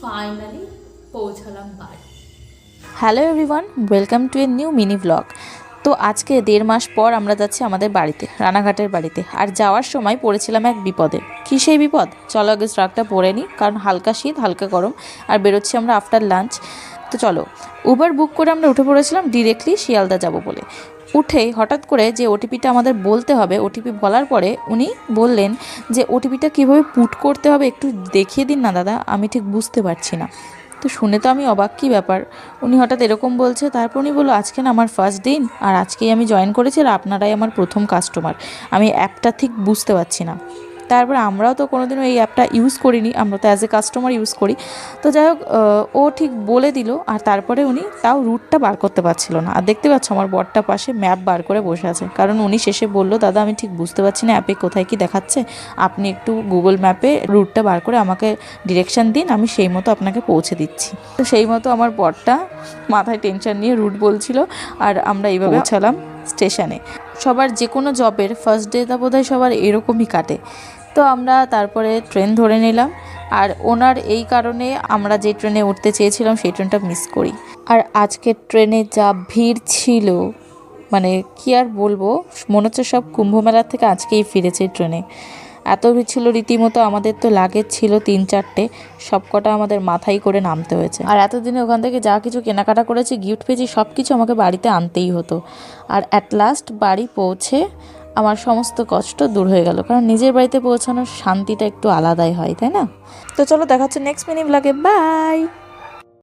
Finally পৌঁছালাম বাড়ি। Hello everyone, welcome to a new mini blog. তো আজকে 1.5 মাস পর আমরা যাচ্ছি আমাদের বাড়িতে, রানাঘাটের বাড়িতে। আর যাওয়ার সময় পড়েছিলাম এক বিপদে। কী সেই বিপদ? চলো আগে স্ট্রাকটা পরে নিই, কারণ হালকা শীত হালকা গরম, আর বেরোচ্ছি আমরা আফটার লাঞ্চ। তো চলো, উবার বুক করে আমরা উঠে পড়েছিলাম ডিরেক্টলি শিয়ালদা যাব বলে। উঠেই হঠাৎ করে যে ওটিপিটা আমাদের বলতে হবে, ওটিপি বলার পরে উনি বললেন যে ওটিপিটা কীভাবে পুট করতে হবে একটু দেখিয়ে দিন না দাদা, আমি ঠিক বুঝতে পারছি না। তো শুনে তো আমি অবাক, কী ব্যাপার, উনি হঠাৎ এরকম বলছে। তারপর উনি বললো আজকে না আমার ফার্স্ট দিন, আর আজকেই আমি জয়েন করেছি, আর আপনারাই আমার প্রথম কাস্টমার। আমি অ্যাপটা ঠিক বুঝতে পারছি না। তারপরে আমরাও তো কোনোদিনও এই অ্যাপটা ইউজ করিনি, আমরা তো অ্যাজ এ কাস্টমার ইউজ করি। তো যাই হোক, ও ঠিক বলে দিল। আর তারপরে উনি তাও রুটটা বার করতে পারছিল না। আর দেখতে পাচ্ছ আমার বরটা পাশে ম্যাপ বার করে বসে আছে, কারণ উনি শেষে বললো দাদা আমি ঠিক বুঝতে পারছি না অ্যাপে কোথায় কি দেখাচ্ছে, আপনি একটু গুগল ম্যাপে রুটটা বার করে আমাকে ডিরেকশান দিন, আমি সেই মতো আপনাকে পৌঁছে দিচ্ছি। তো সেই মতো আমার বরটা মাথায় টেনশন নিয়ে রুট বলছিল, আর আমরা এইভাবে পৌঁছালাম স্টেশনে। সবার যে কোনো জবের ফার্স্ট ডেটা বোধহয় সবার এরকমই কাটে। তো আমরা তারপরে ট্রেন ধরে নিলাম, আর ওনার এই কারণে আমরা যে ট্রেনে উঠতে চেয়েছিলাম সেই ট্রেনটা মিস করি। আর আজকের ট্রেনে যা ভিড় ছিল, মানে কি আর বলবো, মনে হচ্ছে সব কুম্ভমেলার থেকে আজকেই ফিরেছে ট্রেনে। এত ভিড় ছিল রীতিমতো। আমাদের তো লাগেজ ছিল 3-4টে, সবকটা আমাদের মাথায় করে নামতে হয়েছে। আর এতদিনে ওখান থেকে যা কিছু কেনাকাটা করেছি, গিফট পেয়েছি, সব কিছু আমাকে বাড়িতে আনতেই হতো। আর অ্যাট লাস্ট বাড়ি পৌঁছে আমার সমস্ত কষ্ট দূর হয়ে গেল, কারণ নিজের বাড়িতে পৌঁছানোর শান্তিটা একটু আলাদাই হয়, তাই না? তো চলো, দেখা হচ্ছে নেক্সট মিনি ব্লগে। বাই।